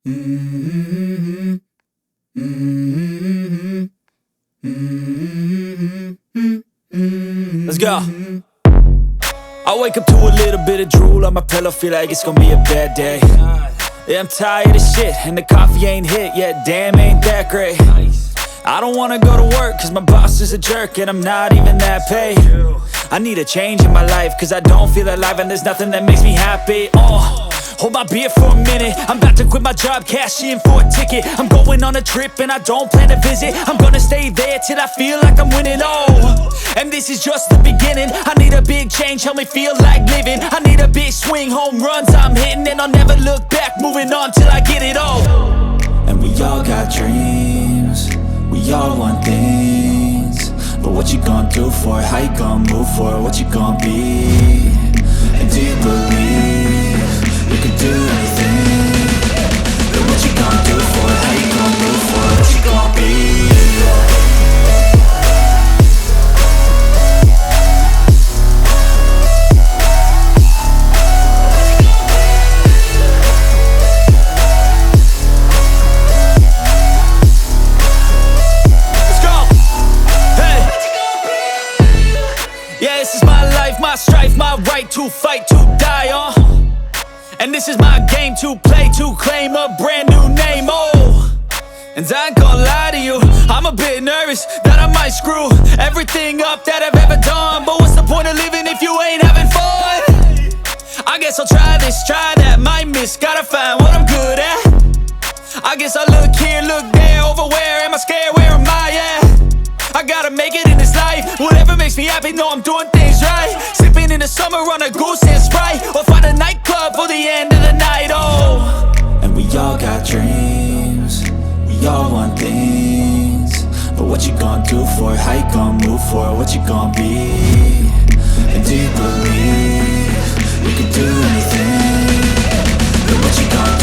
Mm-hmm. Mm-hmm. Mm-hmm. Let's go. I wake up to a little bit of drool on my pillow, feel like it's gonna be a bad day. Yeah, I'm tired of shit, and the coffee ain't hit yet, damn, ain't that great. I don't wanna go to work, cause my boss is a jerk, and I'm not even that paid. I need a change in my life, cause I don't feel alive, and there's nothing that makes me happy. Hold my beer for a minute, I'm about to quit my job, cash in for a ticket. I'm going on a trip and I don't plan to visit. I'm gonna stay there till I feel like I'm winning, and this is just the beginning. I need a big change, help me feel like living. I need a big swing, home runs I'm hitting, and I'll never look back, moving on till I get it all. And we all got dreams, we all want things, but what you gonna do for it? How you gonna move for it? What you gonna be? And do you believe you can do anything? But what you gonna do for it? How you gonna move for it? What you gonna be? Yeah, this is my life, my strife, my right to fight, to die on. And this is my game to play, to claim a brand new name, And I ain't gonna lie to you, I'm a bit nervous that I might screw everything up that I've ever done. But what's the point of living if you ain't having fun? I guess I'll try this, try that, might miss, gotta find what I'm good at. I guess I look here, look there, over where am I scared, where am I at? I gotta make it in this life, whatever makes me happy, know I'm doing things right. Sipping in the summer on a goose and Sprite, or find a nightclub for the end of the night, And we all got dreams, we all want things, but what you gonna do for it? How you gonna move for it? What you gonna be? And do you believe you can do anything? But what you gonna do?